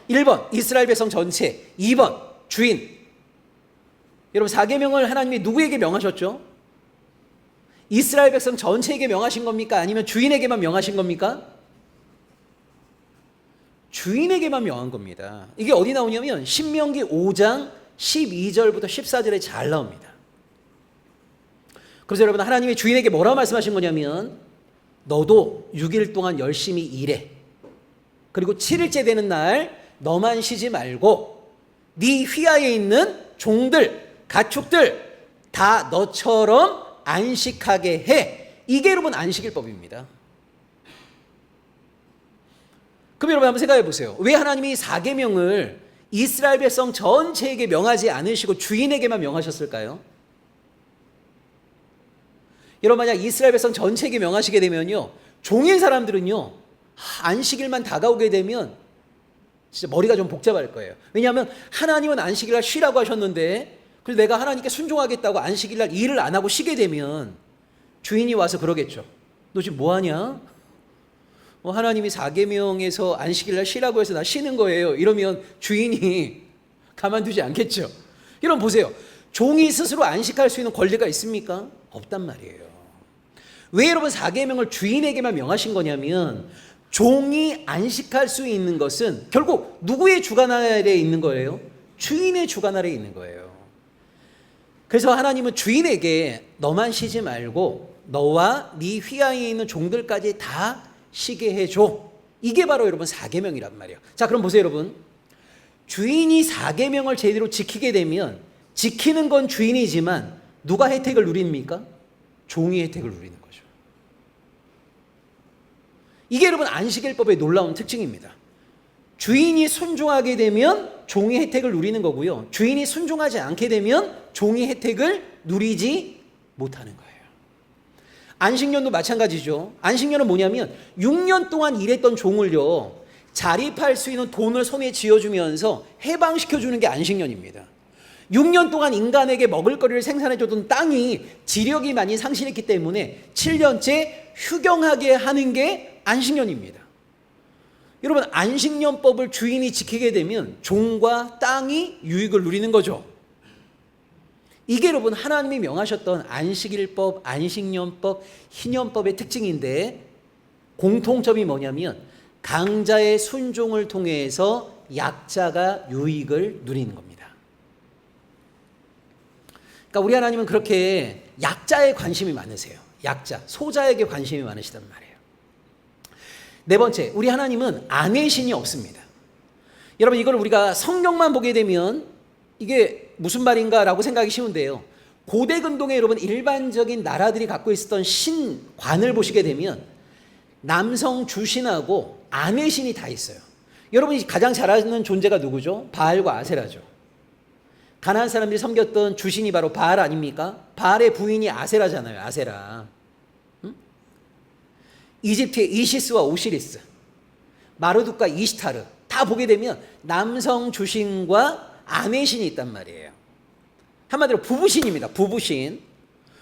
[SPEAKER 1] 1번 이스라엘 백성 전체, 2번 주인. 여러분 4계명을 하나님이 누구에게 명하셨죠? 이스라엘 백성 전체에게 명하신 겁니까? 아니면 주인에게만 명하신 겁니까? 주인에게만 명한 겁니다. 이게 어디 나오냐면 신명기 5장 12절부터 14절에 잘 나옵니다. 그래서 여러분, 하나님이 주인에게 뭐라고 말씀하신 거냐면, 너도 6일 동안 열심히 일해. 그리고 7일째 되는 날 너만 쉬지 말고 네 휘하에 있는 종들, 가축들 다 너처럼 안식하게 해. 이게 여러분 안식일법입니다. 그럼 여러분 한번 생각해 보세요. 왜 하나님이 4계명을 이스라엘 백성 전체에게 명하지 않으시고 주인에게만 명하셨을까요? 여러분, 만약 이스라엘 백성 전체에게 명하시게 되면요, 종인 사람들은요, 안식일만 다가오게 되면 진짜 머리가 좀 복잡할 거예요. 왜냐하면 하나님은 안식일날 쉬라고 하셨는데, 그래서 내가 하나님께 순종하겠다고 안식일날 일을 안 하고 쉬게 되면 주인이 와서 그러겠죠. 너 지금 뭐 하냐? 하나님이 4계명에서 안식일날 쉬라고 해서 나 쉬는 거예요. 이러면 주인이 가만두지 않겠죠. 여러분 보세요. 종이 스스로 안식할 수 있는 권리가 있습니까? 없단 말이에요. 왜 여러분 4계명을 주인에게만 명하신 거냐면, 종이 안식할 수 있는 것은 결국 누구의 주관 아래에 있는 거예요? 주인의 주관 아래에 있는 거예요. 그래서 하나님은 주인에게 너만 쉬지 말고 너와 네 휘하에 있는 종들까지 다 쉬게 해줘. 이게 바로 여러분 4계명이란 말이에요. 자, 그럼 보세요 여러분. 주인이 4계명을 제대로 지키게 되면, 지키는 건 주인이지만 누가 혜택을 누립니까? 종이 혜택을 누리는 거죠. 이게 여러분 안식일법의 놀라운 특징입니다. 주인이 순종하게 되면 종이 혜택을 누리는 거고요, 주인이 순종하지 않게 되면 종이 혜택을 누리지 못하는 거예요. 안식년도 마찬가지죠. 안식년은 뭐냐면 6년 동안 일했던 종을요, 자립할 수 있는 돈을 손에 쥐어주면서 해방시켜주는 게 안식년입니다. 6년 동안 인간에게 먹을거리를 생산해줬던 땅이 지력이 많이 상실했기 때문에 7년째 휴경하게 하는 게 안식년입니다. 여러분, 안식년법을 주인이 지키게 되면 종과 땅이 유익을 누리는 거죠. 이게 여러분 하나님이 명하셨던 안식일법, 안식년법, 희년법의 특징인데, 공통점이 뭐냐면 강자의 순종을 통해서 약자가 유익을 누리는 겁니다. 그러니까 우리 하나님은 그렇게 약자에 관심이 많으세요. 약자, 소자에게 관심이 많으시단 말이에요. 네 번째, 우리 하나님은 아내의 신이 없습니다. 여러분, 이걸 우리가 성경만 보게 되면 이게 무슨 말인가라고 생각하기 쉬운데요, 고대 근동에 여러분 일반적인 나라들이 갖고 있었던 신관을 보시게 되면 남성 주신하고 아내 신이 다 있어요. 여러분이 가장 잘 아는 존재가 누구죠? 바알과 아세라죠. 가나안 사람들이 섬겼던 주신이 바로 바알 아닙니까? 바알의 부인이 아세라잖아요. 아세라. 이집트의 이시스와 오시리스, 마르둑과 이시타르 다 보게 되면 남성 주신과 아내 신이 있단 말이에요. 한마디로 부부신입니다. 부부신.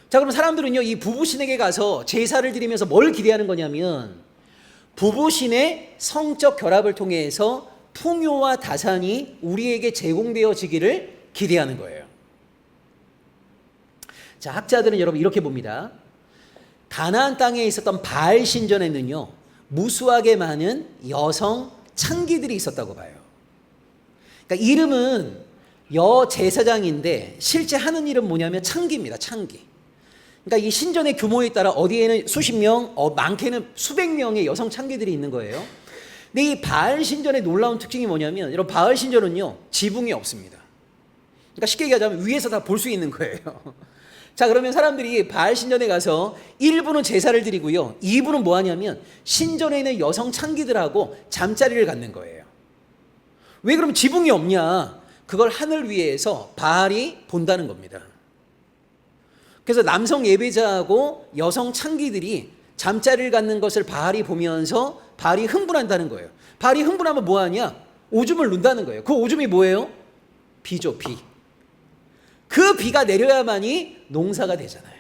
[SPEAKER 1] 자, 그럼 사람들은요, 이 부부신에게 가서 제사를 드리면서 뭘 기대하는 거냐면, 부부신의 성적 결합을 통해서 풍요와 다산이 우리에게 제공되어지기를 기대하는 거예요. 자, 학자들은 여러분 이렇게 봅니다. 가나안 땅에 있었던 바알 신전에는요, 무수하게 많은 여성 창기들이 있었다고 봐요. 그러니까 이름은 여제사장인데 실제 하는 일은 뭐냐면 창기입니다. 창기. 그러니까 이 신전의 규모에 따라 어디에는 수십 명, 많게는 수백 명의 여성 창기들이 있는 거예요. 근데 이 바알 신전의 놀라운 특징이 뭐냐면, 여러분, 바알 신전은요 지붕이 없습니다. 그러니까 쉽게 얘기하자면 위에서 다 볼 수 있는 거예요. 자, 그러면 사람들이 바알 신전에 가서 1부는 제사를 드리고요, 2부는 뭐 하냐면 신전에 있는 여성 창기들하고 잠자리를 갖는 거예요. 왜 그럼 지붕이 없냐? 그걸 하늘 위에서 바알이 본다는 겁니다. 그래서 남성 예배자하고 여성 창기들이 잠자리를 갖는 것을 바알이 보면서 바알이 흥분한다는 거예요. 바알이 흥분하면 뭐 하냐? 오줌을 눈다는 거예요. 그 오줌이 뭐예요? 비죠, 비. 그 비가 내려야만이 농사가 되잖아요.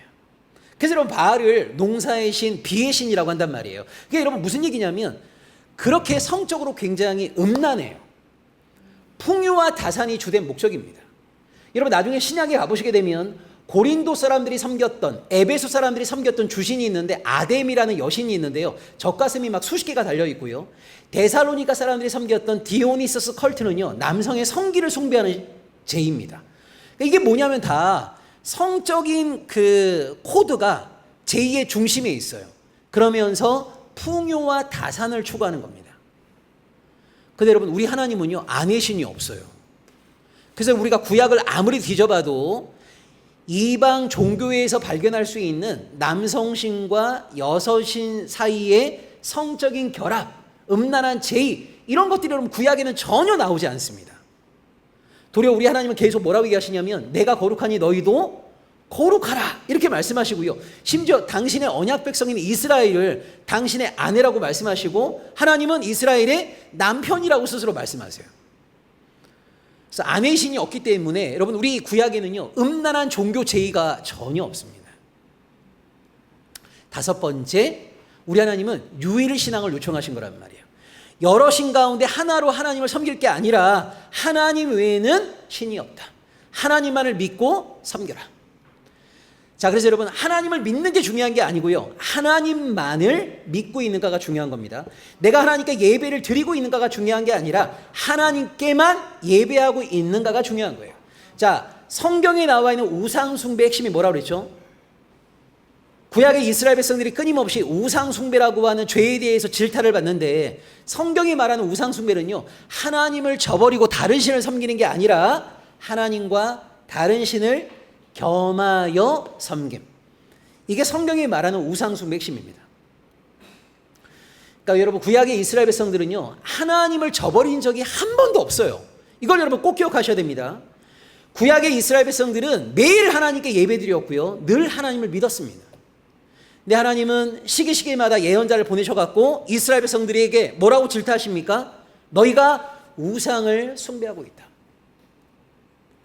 [SPEAKER 1] 그래서 여러분, 바알을 농사의 신, 비의 신이라고 한단 말이에요. 그게 여러분 무슨 얘기냐면, 그렇게 성적으로 굉장히 음란해요. 풍요와 다산이 주된 목적입니다. 여러분, 나중에 신약에 가보시게 되면 고린도 사람들이 섬겼던, 에베소 사람들이 섬겼던 주신이 있는데 아뎀이라는 여신이 있는데요, 젖가슴이 막 수십 개가 달려 있고요, 데살로니가 사람들이 섬겼던 디오니소스 컬트는요 남성의 성기를 숭배하는 제입니다. 이게 뭐냐면 다 성적인 그 코드가 제의의 중심에 있어요. 그러면서 풍요와 다산을 추구하는 겁니다. 근데 여러분, 우리 하나님은요 아내 신이 없어요. 그래서 우리가 구약을 아무리 뒤져봐도 이방 종교에서 발견할 수 있는 남성신과 여성신 사이의 성적인 결합, 음란한 제의, 이런 것들이 여러분 구약에는 전혀 나오지 않습니다. 도리어 우리 하나님은 계속 뭐라고 얘기하시냐면, 내가 거룩하니 너희도 거룩하라, 이렇게 말씀하시고요, 심지어 당신의 언약 백성인 이스라엘을 당신의 아내라고 말씀하시고, 하나님은 이스라엘의 남편이라고 스스로 말씀하세요. 그래서 아내의 신이 없기 때문에 여러분, 우리 구약에는요 음란한 종교 제의가 전혀 없습니다. 다섯 번째, 우리 하나님은 유일 신앙을 요청하신 거란 말이에요. 여러 신 가운데 하나로 하나님을 섬길 게 아니라 하나님 외에는 신이 없다. 하나님만을 믿고 섬겨라. 자, 그래서 여러분, 하나님을 믿는 게 중요한 게 아니고요, 하나님만을 믿고 있는가가 중요한 겁니다. 내가 하나님께 예배를 드리고 있는가가 중요한 게 아니라 하나님께만 예배하고 있는가가 중요한 거예요. 자, 성경에 나와 있는 우상 숭배의 핵심이 뭐라고 그랬죠? 구약의 이스라엘 백성들이 끊임없이 우상 숭배라고 하는 죄에 대해서 질타를 받는데, 성경이 말하는 우상 숭배는요 하나님을 저버리고 다른 신을 섬기는 게 아니라 하나님과 다른 신을 겸하여 섬김. 이게 성경이 말하는 우상 숭배 핵심입니다. 그러니까 여러분, 구약의 이스라엘 백성들은요 하나님을 저버린 적이 한 번도 없어요. 이걸 여러분 꼭 기억하셔야 됩니다. 구약의 이스라엘 백성들은 매일 하나님께 예배드렸고요, 늘 하나님을 믿었습니다. 근데 하나님은 시기시기마다 예언자를 보내셔갖고 이스라엘 백성들에게 뭐라고 질타하십니까? 너희가 우상을 숭배하고 있다,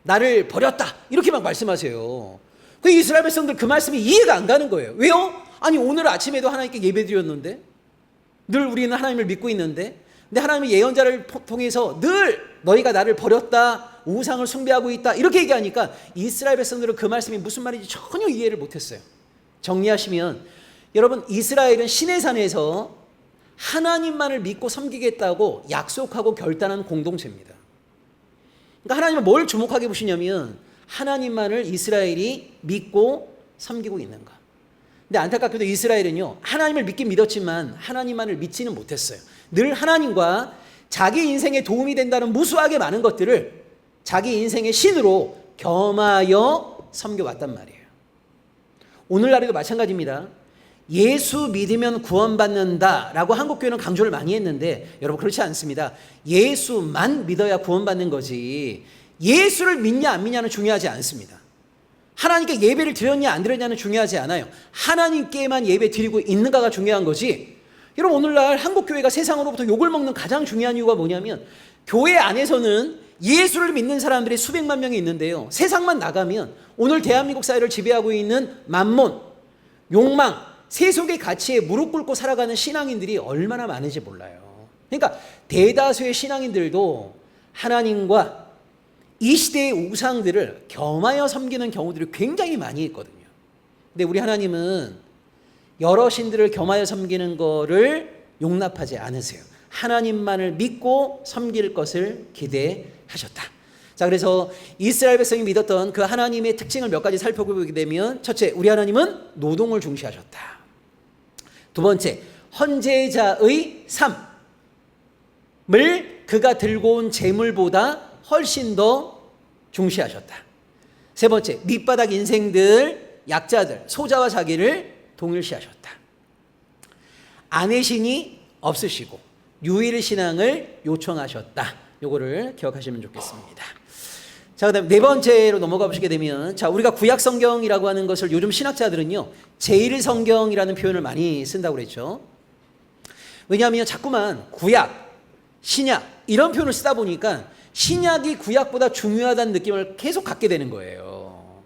[SPEAKER 1] 나를 버렸다, 이렇게 막 말씀하세요. 그 이스라엘 백성들 그 말씀이 이해가 안 가는 거예요. 왜요? 아니, 오늘 아침에도 하나님께 예배드렸는데, 늘 우리는 하나님을 믿고 있는데, 근데 하나님의 예언자를 통해서 늘 너희가 나를 버렸다, 우상을 숭배하고 있다, 이렇게 얘기하니까 이스라엘 백성들은 그 말씀이 무슨 말인지 전혀 이해를 못했어요. 정리하시면, 여러분, 이스라엘은 시내산에서 하나님만을 믿고 섬기겠다고 약속하고 결단한 공동체입니다. 그러니까 하나님은 뭘 주목하게 보시냐면, 하나님만을 이스라엘이 믿고 섬기고 있는가. 근데 안타깝게도 이스라엘은요 하나님을 믿긴 믿었지만 하나님만을 믿지는 못했어요. 늘 하나님과 자기 인생에 도움이 된다는 무수하게 많은 것들을 자기 인생의 신으로 겸하여 섬겨왔단 말이에요. 오늘날에도 마찬가지입니다. 예수 믿으면 구원받는다라고 한국교회는 강조를 많이 했는데, 여러분, 그렇지 않습니다. 예수만 믿어야 구원받는 거지, 예수를 믿냐 안 믿냐는 중요하지 않습니다. 하나님께 예배를 드렸냐 안 드렸냐는 중요하지 않아요. 하나님께만 예배 드리고 있는가가 중요한 거지. 여러분, 오늘날 한국교회가 세상으로부터 욕을 먹는 가장 중요한 이유가 뭐냐면, 교회 안에서는 예수를 믿는 사람들이 수백만 명이 있는데요, 세상만 나가면 오늘 대한민국 사회를 지배하고 있는 만몬, 욕망, 세속의 가치에 무릎 꿇고 살아가는 신앙인들이 얼마나 많은지 몰라요. 그러니까 대다수의 신앙인들도 하나님과 이 시대의 우상들을 겸하여 섬기는 경우들이 굉장히 많이 있거든요. 근데 우리 하나님은 여러 신들을 겸하여 섬기는 거를 용납하지 않으세요. 하나님만을 믿고 섬길 것을 기대하셨다. 자, 자, 그래서 이스라엘 백성이 믿었던 그 하나님의 특징을 몇 가지 살펴보게 되면, 첫째, 우리 하나님은 노동을 중시하셨다. 두 번째, 헌재자의 삶을 그가 들고 온 재물보다 훨씬 더 중시하셨다. 세 번째, 밑바닥 인생들, 약자들, 소자와 자기를 동일시하셨다. 아내신이 없으시고 유일신앙을 요청하셨다. 요거를 기억하시면 좋겠습니다. 자, 그다음 네 번째로 넘어가 보시게 되면, 자, 우리가 구약 성경이라고 하는 것을 요즘 신학자들은요, 제1성경이라는 표현을 많이 쓴다고 그랬죠. 왜냐하면 자꾸만 구약, 신약 이런 표현을 쓰다 보니까 신약이 구약보다 중요하다는 느낌을 계속 갖게 되는 거예요.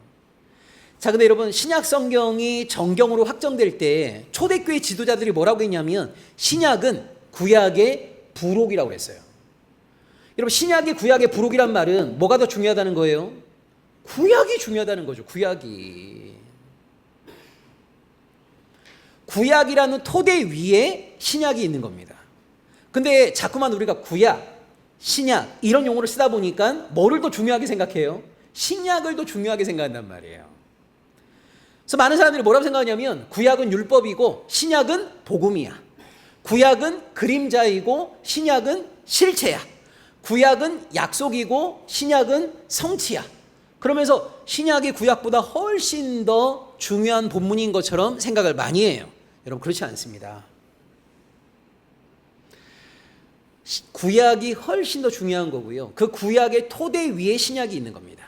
[SPEAKER 1] 자, 근데 여러분, 신약 성경이 정경으로 확정될 때 초대교회 지도자들이 뭐라고 했냐면, 신약은 구약의 부록이라고 그랬어요. 여러분, 신약이 구약의 부록이란 말은 뭐가 더 중요하다는 거예요? 구약이 중요하다는 거죠. 구약이라는 토대 위에 신약이 있는 겁니다. 근데 자꾸만 우리가 구약, 신약 이런 용어를 쓰다 보니까 뭐를 더 중요하게 생각해요? 신약을 더 중요하게 생각한단 말이에요. 그래서 많은 사람들이 뭐라고 생각하냐면, 구약은 율법이고 신약은 복음이야. 구약은 그림자이고 신약은 실체야. 구약은 약속이고 신약은 성취야. 그러면서 신약이 구약보다 훨씬 더 중요한 본문인 것처럼 생각을 많이 해요. 여러분, 그렇지 않습니다. 구약이 훨씬 더 중요한 거고요. 그 구약의 토대 위에 신약이 있는 겁니다.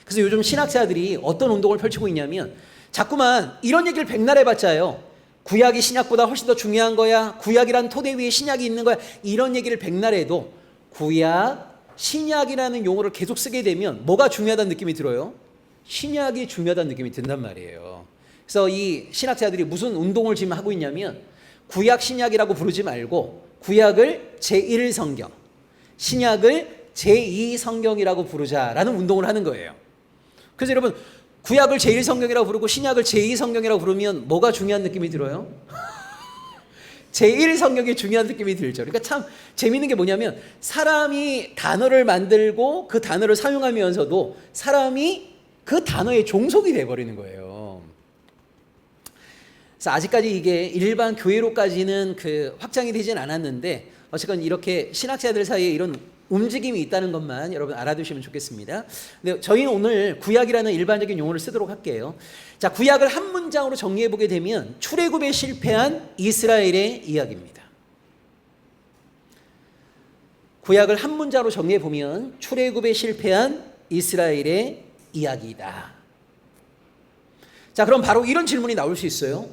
[SPEAKER 1] 그래서 요즘 신학자들이 어떤 운동을 펼치고 있냐면, 자꾸만 이런 얘기를 백날 해봤자요, 구약이 신약보다 훨씬 더 중요한 거야, 구약이란 토대 위에 신약이 있는 거야, 이런 얘기를 백날 해도 구약, 신약이라는 용어를 계속 쓰게 되면 뭐가 중요하다는 느낌이 들어요? 신약이 중요하다는 느낌이 든단 말이에요. 그래서 이 신학자들이 무슨 운동을 지금 하고 있냐면, 구약, 신약이라고 부르지 말고 구약을 제1성경, 신약을 제2성경이라고 부르자라는 운동을 하는 거예요. 그래서 여러분, 구약을 제1성경이라고 부르고 신약을 제2성경이라고 부르면 뭐가 중요한 느낌이 들어요? 제1성경이 중요한 느낌이 들죠. 그러니까 참 재미있는 게 뭐냐면, 사람이 단어를 만들고 그 단어를 사용하면서도 사람이 그 단어의 종속이 돼버리는 거예요. 그래서 아직까지 이게 일반 교회로까지는 확장이 되진 않았는데, 어쨌건 이렇게 신학자들 사이에 이런 움직임이 있다는 것만 여러분 알아두시면 좋겠습니다. 근데 저희는 오늘 구약이라는 일반적인 용어를 쓰도록 할게요. 자, 구약을 한 문장으로 정리해 보게 되면 출애굽에 실패한 이스라엘의 이야기입니다. 구약을 한 문장으로 정리해 보면 출애굽에 실패한 이스라엘의 이야기이다. 자, 그럼 바로 이런 질문이 나올 수 있어요.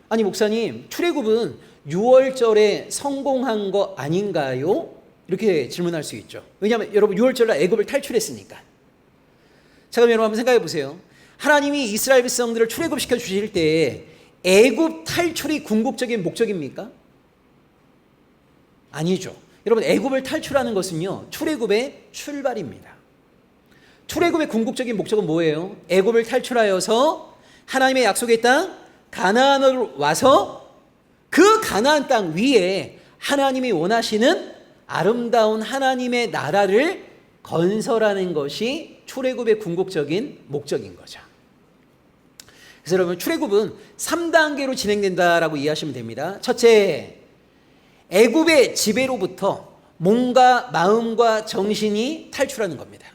[SPEAKER 1] 아니, 목사님, 출애굽은 6월절에 성공한 거 아닌가요? 이렇게 질문할 수 있죠. 왜냐하면 여러분, 6월절날 애굽을 탈출했으니까. 자, 그럼 여러분 한번 생각해 보세요. 하나님이 이스라엘 백성들을 출애굽시켜 주실 때 애굽 탈출이 궁극적인 목적입니까? 아니죠. 여러분, 애굽을 탈출하는 것은요, 출애굽의 출발입니다. 출애굽의 궁극적인 목적은 뭐예요? 애굽을 탈출하여서 하나님의 약속의 땅 가나안으로 와서 그 가나안 땅 위에 하나님이 원하시는 아름다운 하나님의 나라를 건설하는 것이 출애굽의 궁극적인 목적인 거죠. 그래서 여러분, 출애굽은 3단계로 진행된다라고 이해하시면 됩니다. 첫째, 애굽의 지배로부터 몸과 마음과 정신이 탈출하는 겁니다.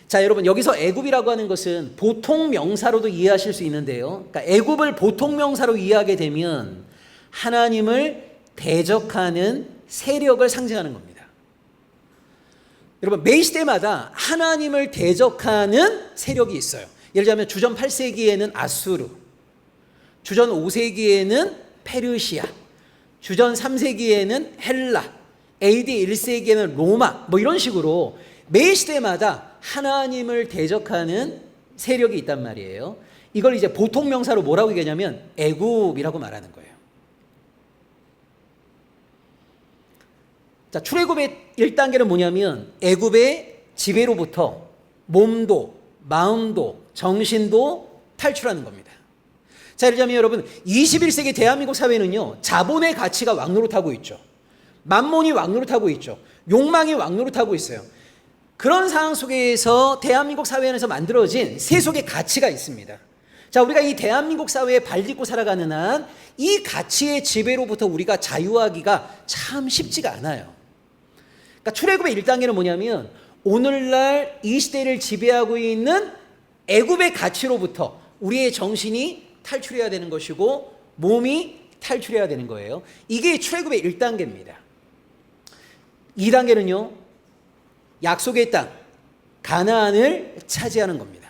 [SPEAKER 1] 자, 여러분, 여기서 애굽이라고 하는 것은 보통 명사로도 이해하실 수 있는데요. 그러니까 애굽을 보통 명사로 이해하게 되면 하나님을 대적하는 세력을 상징하는 겁니다. 여러분, 매 시대마다 하나님을 대적하는 세력이 있어요. 예를 들자면 주전 8세기에는 아수르, 주전 5세기에는 페르시아, 주전 3세기에는 헬라, AD 1세기에는 로마, 뭐 이런 식으로 매 시대마다 하나님을 대적하는 세력이 있단 말이에요. 이걸 이제 보통 명사로 뭐라고 얘기하냐면 애굽이라고 말하는 거예요. 자, 출애굽의 1단계는 뭐냐면 애굽의 지배로부터 몸도 마음도 정신도 탈출하는 겁니다. 자, 예를 들자면 여러분, 21세기 대한민국 사회는요, 자본의 가치가 왕노릇하고 있죠. 만몬이 왕노릇하고 있죠. 욕망이 왕노릇하고 있어요. 그런 상황 속에서 대한민국 사회 안에서 만들어진 세속의 가치가 있습니다. 자, 우리가 이 대한민국 사회에 발딛고 살아가는 한 이 가치의 지배로부터 우리가 자유하기가 참 쉽지가 않아요. 그러니까 출애굽의 1단계는 뭐냐면 오늘날 이 시대를 지배하고 있는 애굽의 가치로부터 우리의 정신이 탈출해야 되는 것이고 몸이 탈출해야 되는 거예요. 이게 출애굽의 1단계입니다. 2단계는요. 약속의 땅 가나안을 차지하는 겁니다.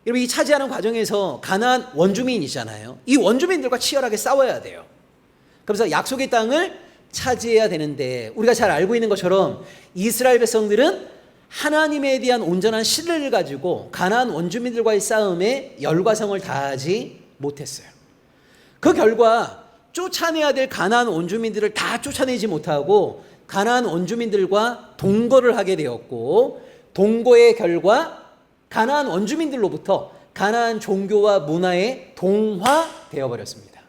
[SPEAKER 1] 여러분, 이 차지하는 과정에서 가나안 원주민이잖아요. 이 원주민들과 치열하게 싸워야 돼요. 그래서 약속의 땅을 차지해야 되는데 우리가 잘 알고 있는 것처럼 이스라엘 백성들은 하나님에 대한 온전한 신뢰를 가지고 가나안 원주민들과의 싸움에 열과성을 다하지 못했어요. 그 결과 쫓아내야 될 가나안 원주민들을 다 쫓아내지 못하고 가나안 원주민들과 동거를 하게 되었고, 동거의 결과 가나안 원주민들로부터 가나안 종교와 문화에 동화되어 버렸습니다.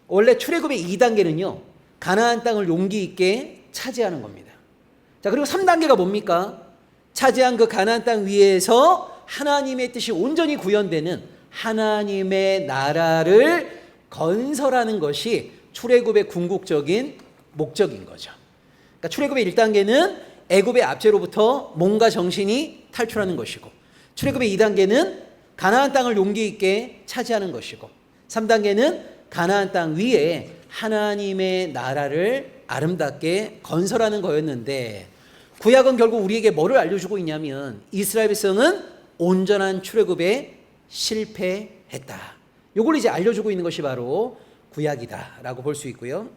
[SPEAKER 1] 원래 출애굽의 2단계는요. 가나안 땅을 용기 있게 차지하는 겁니다. 자, 그리고 3단계가 뭡니까? 차지한 그 가나안 땅 위에서 하나님의 뜻이 온전히 구현되는 하나님의 나라를 건설하는 것이 출애굽의 궁극적인 목적인 거죠. 그러니까 출애굽의 1단계는 애굽의 압제로부터 몸과 정신이 탈출하는 것이고, 출애굽의 2단계는 가나안 땅을 용기 있게 차지하는 것이고, 3단계는 가나안 땅 위에 하나님의 나라를 아름답게 건설하는 거였는데, 구약은 결국 우리에게 뭐를 알려주고 있냐면 이스라엘 백성은 온전한 출애굽에 실패했다. 이걸 이제 알려주고 있는 것이 바로 구약이다라고 볼 수 있고요.